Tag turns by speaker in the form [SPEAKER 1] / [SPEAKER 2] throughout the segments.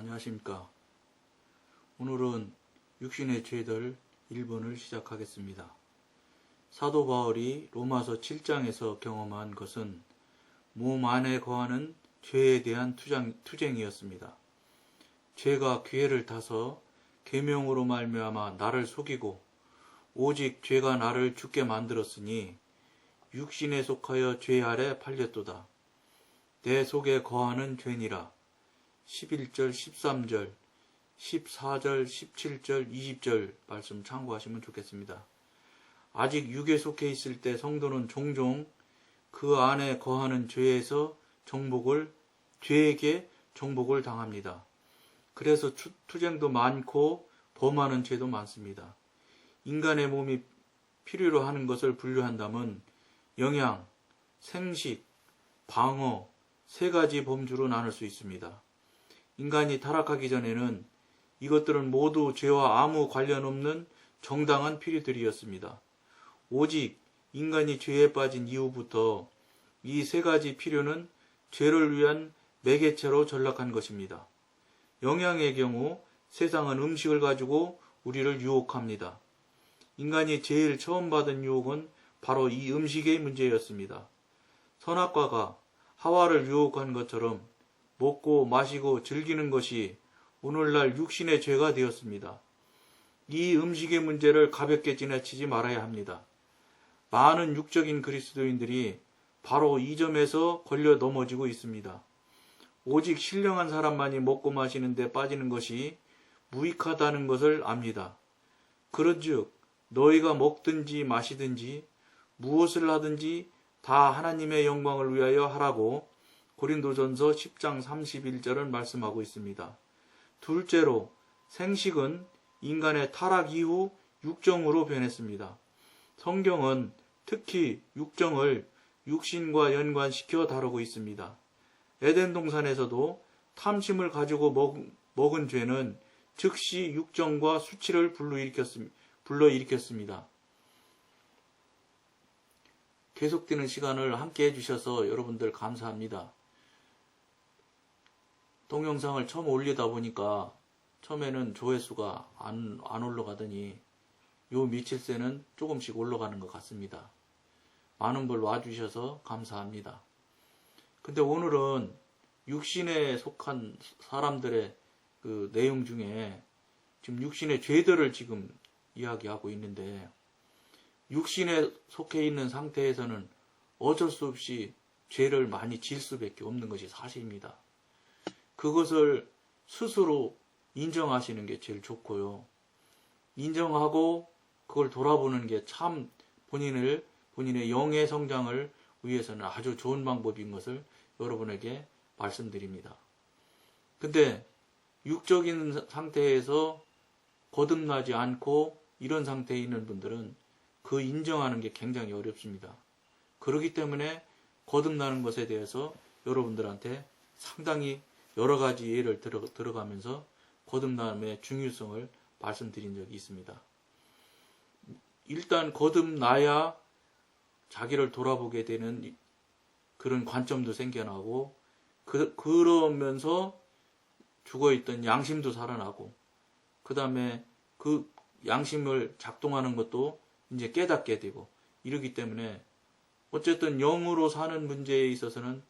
[SPEAKER 1] 안녕하십니까. 오늘은 육신의 죄들 1번을 시작하겠습니다. 사도 바울이 로마서 7장에서 경험한 것은 몸 안에 거하는 죄에 대한 투쟁이었습니다. 죄가 기회를 타서 계명으로 말미암아 나를 속이고 오직 죄가 나를 죽게 만들었으니 육신에 속하여 죄 아래 팔렸도다. 내 속에 거하는 죄니라. 11절, 13절, 14절, 17절, 20절 말씀 참고하시면 좋겠습니다. 아직 육에 속해 있을 때 성도는 종종 그 안에 거하는 죄에게 정복을 당합니다. 그래서 투쟁도 많고 범하는 죄도 많습니다. 인간의 몸이 필요로 하는 것을 분류한다면 영양, 생식, 방어, 세 가지 범주로 나눌 수 있습니다. 인간이 타락하기 전에는 이것들은 모두 죄와 아무 관련 없는 정당한 필요들이었습니다. 오직 인간이 죄에 빠진 이후부터 이 세 가지 필요는 죄를 위한 매개체로 전락한 것입니다. 영양의 경우 세상은 음식을 가지고 우리를 유혹합니다. 인간이 제일 처음 받은 유혹은 바로 이 음식의 문제였습니다. 선악과가 하와를 유혹한 것처럼 먹고 마시고 즐기는 것이 오늘날 육신의 죄가 되었습니다. 이 음식의 문제를 가볍게 지나치지 말아야 합니다. 많은 육적인 그리스도인들이 바로 이 점에서 걸려 넘어지고 있습니다. 오직 신령한 사람만이 먹고 마시는 데 빠지는 것이 무익하다는 것을 압니다. 그런즉 너희가 먹든지 마시든지 무엇을 하든지 다 하나님의 영광을 위하여 하라고 고린도전서 10장 31절은 말씀하고 있습니다. 둘째로 생식은 인간의 타락 이후 육정으로 변했습니다. 성경은 특히 육정을 육신과 연관시켜 다루고 있습니다. 에덴 동산에서도 탐심을 가지고 먹은 죄는 즉시 육정과 수치를 불러일으켰습니다. 계속되는 시간을 함께 해주셔서 여러분들 감사합니다. 동영상을 처음 올리다 보니까 처음에는 조회수가 안 올라가더니 요 며칠 새는 조금씩 올라가는 것 같습니다. 많은 분 와주셔서 감사합니다. 근데 오늘은 육신에 속한 사람들의 그 내용 중에 지금 육신의 죄들을 지금 이야기하고 있는데 육신에 속해 있는 상태에서는 어쩔 수 없이 죄를 많이 지을 수밖에 없는 것이 사실입니다. 그것을 스스로 인정하시는 게 제일 좋고요. 인정하고 그걸 돌아보는 게 참 본인의 영의 성장을 위해서는 아주 좋은 방법인 것을 여러분에게 말씀드립니다. 근데 육적인 상태에서 거듭나지 않고 이런 상태에 있는 분들은 그 인정하는 게 굉장히 어렵습니다. 그렇기 때문에 거듭나는 것에 대해서 여러분들한테 상당히 여러 가지 예를 들어가면서 거듭남의 중요성을 말씀드린 적이 있습니다. 일단 거듭나야 자기를 돌아보게 되는 그런 관점도 생겨나고 그러면서 죽어있던 양심도 살아나고 그 다음에 그 양심을 작동하는 것도 이제 깨닫게 되고 이러기 때문에 어쨌든 영으로 사는 문제에 있어서는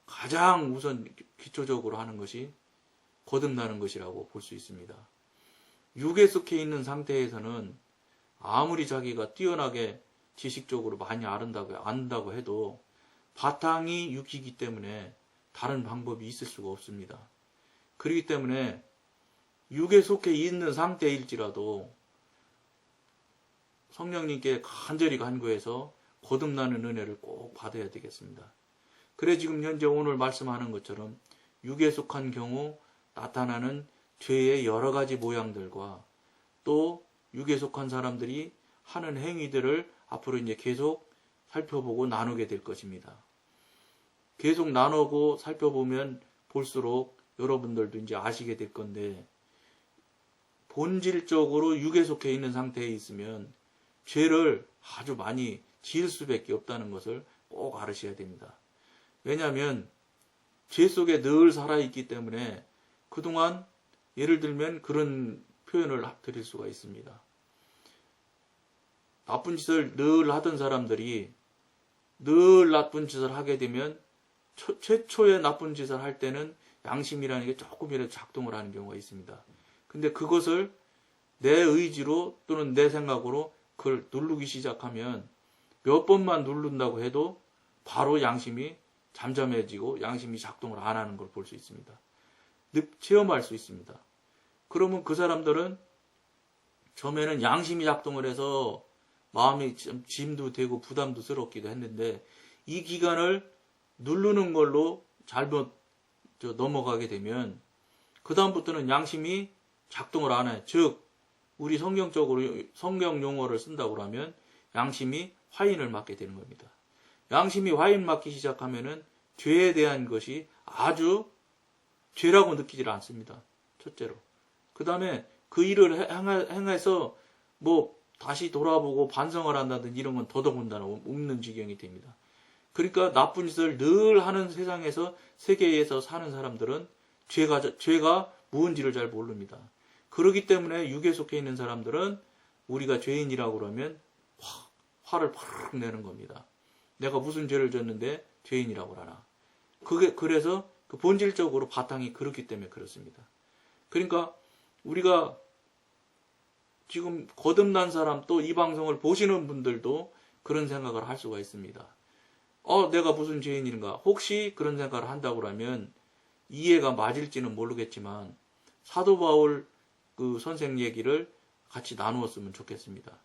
[SPEAKER 1] 가장 우선 기초적으로 하는 것이 거듭나는 것이라고 볼 수 있습니다. 육에 속해 있는 상태에서는 아무리 자기가 뛰어나게 지식적으로 많이 안다고 해도 바탕이 육이기 때문에 다른 방법이 있을 수가 없습니다. 그렇기 때문에 육에 속해 있는 상태일지라도 성령님께 간절히 간구해서 거듭나는 은혜를 꼭 받아야 되겠습니다. 그래 지금 현재 오늘 말씀하는 것처럼 육에 속한 경우 나타나는 죄의 여러 가지 모양들과 또 육에 속한 사람들이 하는 행위들을 앞으로 이제 계속 살펴보고 나누게 될 것입니다. 계속 나누고 살펴보면 볼수록 여러분들도 이제 아시게 될 건데 본질적으로 육에 속해 있는 상태에 있으면 죄를 아주 많이 지을 수밖에 없다는 것을 꼭 알으셔야 됩니다. 왜냐하면 죄 속에 늘 살아있기 때문에 그동안 예를 들면 그런 표현을 드릴 수가 있습니다. 나쁜 짓을 늘 하던 사람들이 늘 나쁜 짓을 하게 되면 최초의 나쁜 짓을 할 때는 양심이라는 게 조금이라도 작동을 하는 경우가 있습니다. 근데 그것을 내 의지로 또는 내 생각으로 그걸 누르기 시작하면 몇 번만 누른다고 해도 바로 양심이 잠잠해지고 양심이 작동을 안 하는 걸 볼 수 있습니다. 체험할 수 있습니다. 그러면 그 사람들은 처음에는 양심이 작동을 해서 마음이 짐도 되고 부담도 스럽기도 했는데 이 기간을 누르는 걸로 잘못 넘어가게 되면 그 다음부터는 양심이 작동을 안 해요. 즉 우리 성경적으로 성경 용어를 쓴다고 하면 양심이 화인을 맞게 되는 겁니다. 양심이 화인 맞기 시작하면은 죄에 대한 것이 아주 죄라고 느끼질 않습니다. 첫째로. 그 다음에 그 일을 행해서 뭐 다시 돌아보고 반성을 한다든지 이런 건 더더군다나 없는 지경이 됩니다. 그러니까 나쁜 짓을 늘 하는 세계에서 사는 사람들은 죄가 무언지를 잘 모릅니다. 그렇기 때문에 육에 속해 있는 사람들은 우리가 죄인이라고 그러면 화를 팍 내는 겁니다. 내가 무슨 죄를 졌는데 죄인이라고 하나. 그래서 그 본질적으로 바탕이 그렇기 때문에 그렇습니다. 그러니까 우리가 지금 거듭난 사람 또 이 방송을 보시는 분들도 그런 생각을 할 수가 있습니다. 내가 무슨 죄인인가? 혹시 그런 생각을 한다고 하면 이해가 맞을지는 모르겠지만 사도 바울 그 선생 얘기를 같이 나누었으면 좋겠습니다.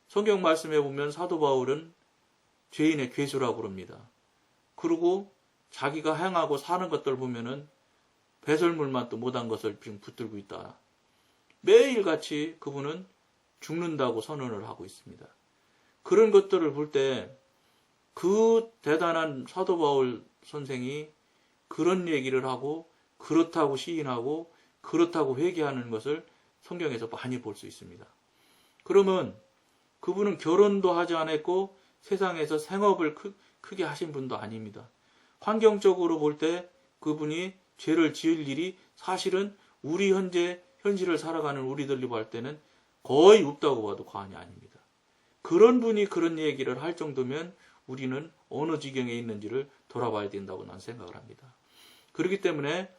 [SPEAKER 1] 성경 말씀에 보면 사도 바울은 죄인의 괴수라고 그럽니다. 그리고 자기가 행하고 사는 것들 보면은 배설물만 또 못한 것을 지금 붙들고 있다. 매일같이 그분은 죽는다고 선언을 하고 있습니다. 그런 것들을 볼 때 그 대단한 사도 바울 선생이 그런 얘기를 하고 그렇다고 시인하고 그렇다고 회개하는 것을 성경에서 많이 볼 수 있습니다. 그러면 그분은 결혼도 하지 않았고 세상에서 생업을 크게 하신 분도 아닙니다. 환경적으로 볼 때 그분이 죄를 지을 일이 사실은 우리 현실을 살아가는 우리들이 볼 때는 거의 없다고 봐도 과언이 아닙니다. 그런 분이 그런 얘기를 할 정도면 우리는 어느 지경에 있는지를 돌아봐야 된다고 난 생각을 합니다. 그렇기 때문에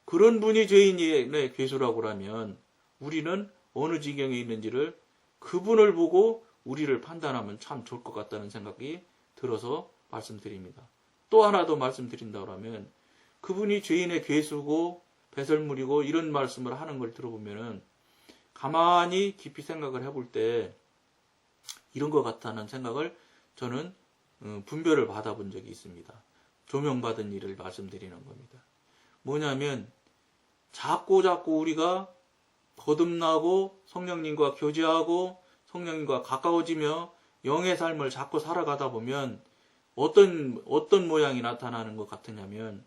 [SPEAKER 1] 그런 분이 죄인의 괴수라고 하면 우리는 어느 지경에 있는지를 그분을 보고 우리를 판단하면 참 좋을 것 같다는 생각이 들어서 말씀드립니다. 또 하나 더 말씀드린다고 하면 그분이 죄인의 괴수고 배설물이고 이런 말씀을 하는 걸 들어보면은 가만히 깊이 생각을 해볼 때 이런 것 같다는 생각을 저는 분별을 받아본 적이 있습니다. 조명받은 일을 말씀드리는 겁니다. 뭐냐면 자꾸 우리가 거듭나고 성령님과 교제하고 성령님과 가까워지며 영의 삶을 자꾸 살아가다 보면 어떤 모양이 나타나는 것 같으냐면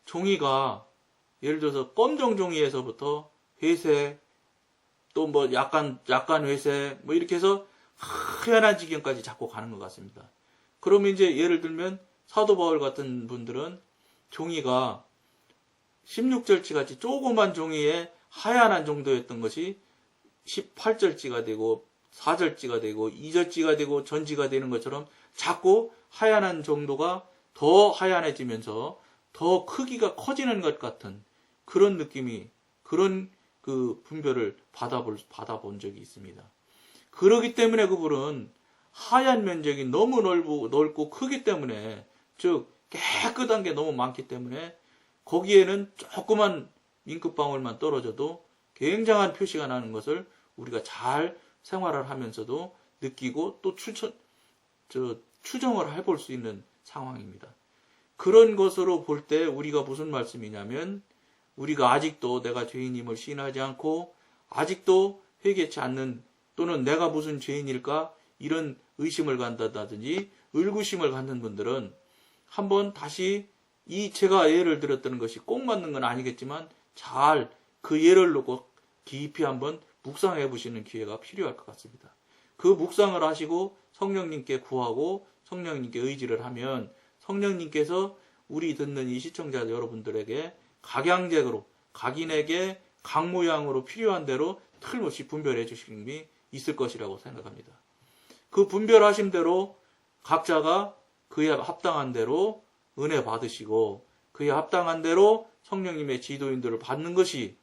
[SPEAKER 1] 종이가 예를 들어서 검정 종이에서부터 회색 또 뭐 약간 회색 뭐 이렇게 해서 하얀 지경까지 자꾸 가는 것 같습니다. 그러면 이제 예를 들면 사도 바울 같은 분들은 종이가 16절지 같이 조그만 종이에 하얀한 정도였던 것이 18절지가 되고 4절지가 되고 2절지가 되고 전지가 되는 것처럼 자꾸 하얀한 정도가 더 하얀해지면서 더 크기가 커지는 것 같은 그런 느낌이 그런 그 분별을 받아본 적이 있습니다. 그렇기 때문에 그분은 하얀 면적이 너무 넓고 크기 때문에 즉 깨끗한 게 너무 많기 때문에 거기에는 조그만 잉크방울만 떨어져도 굉장한 표시가 나는 것을 우리가 잘 생활을 하면서도 느끼고 또 추정을 해볼 수 있는 상황입니다. 그런 것으로 볼 때 우리가 무슨 말씀이냐면 우리가 아직도 내가 죄인임을 시인하지 않고 아직도 회개치 않는 또는 내가 무슨 죄인일까 이런 의심을 간다든지 의구심을 갖는 분들은 한번 다시 제가 예를 들었던 것이 꼭 맞는 건 아니겠지만 잘 그 예를 놓고 깊이 한번 묵상해 보시는 기회가 필요할 것 같습니다. 그 묵상을 하시고 성령님께 구하고 성령님께 의지를 하면 성령님께서 우리 듣는 이 시청자 여러분들에게 각양적으로 각인에게 각 모양으로 필요한 대로 틀림없이 분별해 주시는 게 있을 것이라고 생각합니다. 그 분별하신 대로 각자가 그에 합당한 대로 은혜 받으시고 그에 합당한 대로 성령님의 지도인들을 받는 것이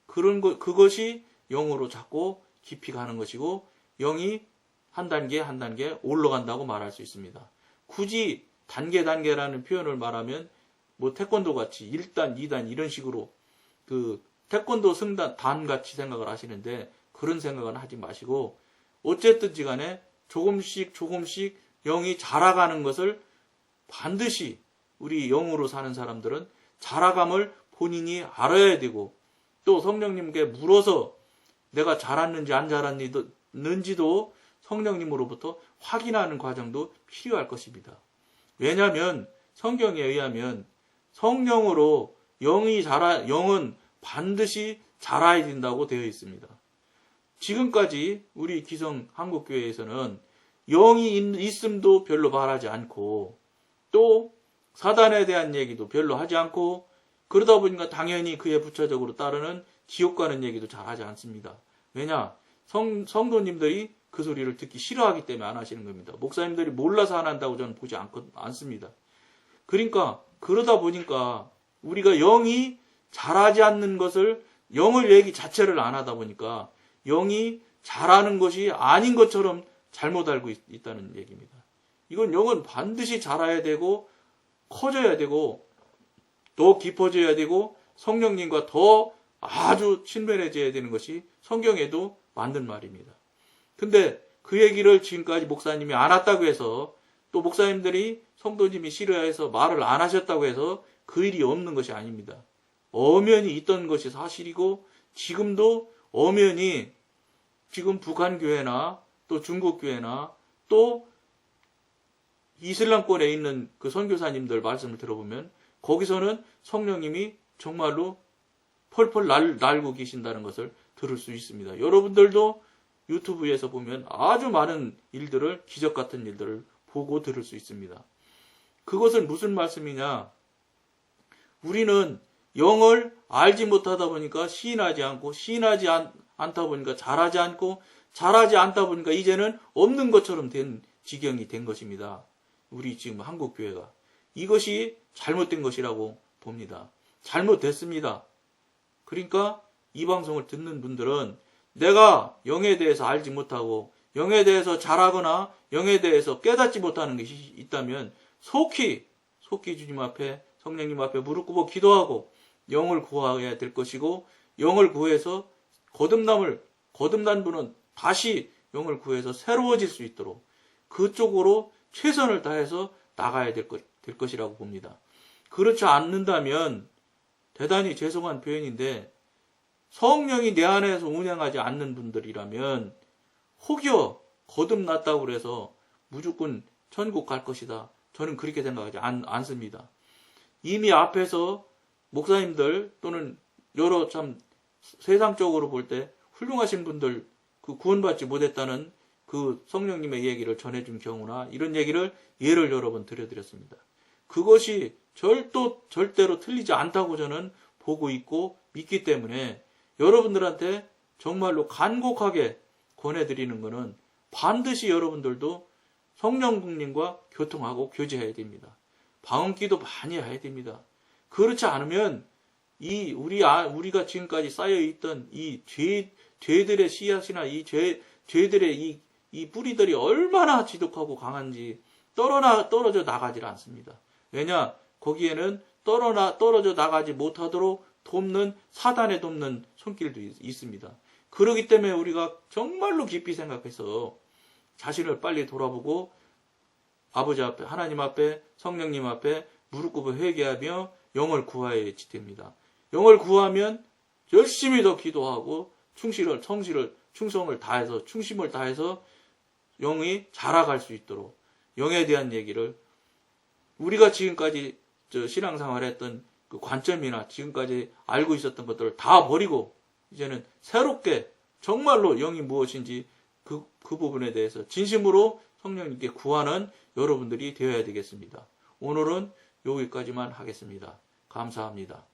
[SPEAKER 1] 그것이 영으로 자꾸 깊이 가는 것이고 영이 한 단계 한 단계 올라간다고 말할 수 있습니다. 굳이 단계라는 표현을 말하면 뭐 태권도 같이 1단, 2단 이런 식으로 그 태권도 승단 단 같이 생각을 하시는데 그런 생각은 하지 마시고 어쨌든지 간에 조금씩 영이 자라가는 것을 반드시 우리 영으로 사는 사람들은 자라감을 본인이 알아야 되고 또 성령님께 물어서 내가 자랐는지 안 자랐는지도 성령님으로부터 확인하는 과정도 필요할 것입니다. 왜냐하면 성경에 의하면 성령으로 영은 반드시 자라야 된다고 되어 있습니다. 지금까지 우리 기성 한국교회에서는 영이 있음도 별로 말하지 않고 또 사단에 대한 얘기도 별로 하지 않고 그러다 보니까 당연히 그에 부차적으로 따르는 지옥 가는 얘기도 잘 하지 않습니다. 왜냐? 성도님들이 그 소리를 듣기 싫어하기 때문에 안 하시는 겁니다. 목사님들이 몰라서 안 한다고 저는 보지 않습니다. 그러니까 그러다 보니까 우리가 영이 자라지 않는 것을 영을 얘기 자체를 안 하다 보니까 영이 자라는 것이 아닌 것처럼 잘못 알고 있다는 얘기입니다. 이건 영은 반드시 자라야 되고 커져야 되고 더 깊어져야 되고 성령님과 더 아주 친밀해져야 되는 것이 성경에도 맞는 말입니다. 근데 그 얘기를 지금까지 목사님이 안 했다고 해서 또 목사님들이 성도님이 싫어해서 말을 안 하셨다고 해서 그 일이 없는 것이 아닙니다. 엄연히 있던 것이 사실이고 지금도 엄연히 지금 북한 교회나 또 중국 교회나 또 이슬람권에 있는 그 선교사님들 말씀을 들어보면 거기서는 성령님이 정말로 펄펄 날고 계신다는 것을 들을 수 있습니다. 여러분들도 유튜브에서 보면 아주 많은 일들을 기적 같은 일들을 보고 들을 수 있습니다. 그것은 무슨 말씀이냐? 우리는 영을 알지 못하다 보니까 시인하지 않고 시인하지 않다 보니까 잘하지 않고 잘하지 않다 보니까 이제는 없는 것처럼 된 지경이 된 것입니다. 우리 지금 한국교회가 이것이 잘못된 것이라고 봅니다. 잘못됐습니다. 그러니까 이 방송을 듣는 분들은 내가 영에 대해서 알지 못하고 영에 대해서 잘하거나 영에 대해서 깨닫지 못하는 것이 있다면 속히 주님 앞에 성령님 앞에 무릎 꿇고 기도하고 영을 구해야 될 것이고 영을 구해서 거듭난 분은 다시 영을 구해서 새로워질 수 있도록 그쪽으로 최선을 다해서 나가야 될 것이라고 봅니다. 그렇지 않는다면 대단히 죄송한 표현인데 성령이 내 안에서 운행하지 않는 분들이라면 혹여 거듭났다고 해서 무조건 천국 갈 것이다. 저는 그렇게 생각하지 않습니다. 이미 앞에서 목사님들 또는 여러 참 세상적으로 볼 때 훌륭하신 분들 그 구원받지 못했다는 그 성령님의 얘기를 전해준 경우나 이런 얘기를 예를 여러 번 들려드렸습니다. 그것이 절대로 틀리지 않다고 저는 보고 있고 믿기 때문에 여러분들한테 정말로 간곡하게 권해드리는 것은 반드시 여러분들도 성령님과 교통하고 교제해야 됩니다. 방언기도 많이 해야 됩니다. 그렇지 않으면 우리가 지금까지 쌓여있던 이 죄들의 씨앗이나 이 죄들의 이 뿌리들이 얼마나 지독하고 강한지 떨어져 나가질 않습니다. 왜냐? 거기에는 떨어져 나가지 못하도록 사단에 돕는 손길도 있습니다. 그렇기 때문에 우리가 정말로 깊이 생각해서 자신을 빨리 돌아보고 아버지 앞에, 하나님 앞에, 성령님 앞에 무릎 꿇고 회개하며 영을 구해야 됩니다. 영을 구하면 열심히 더 기도하고 충성을 다해서 충심을 다해서 영이 자라갈 수 있도록 영에 대한 얘기를 우리가 지금까지 신앙생활 했던 그 관점이나 지금까지 알고 있었던 것들을 다 버리고 이제는 새롭게 정말로 영이 무엇인지 그 부분에 대해서 진심으로 성령님께 구하는 여러분들이 되어야 되겠습니다. 오늘은 여기까지만 하겠습니다. 감사합니다.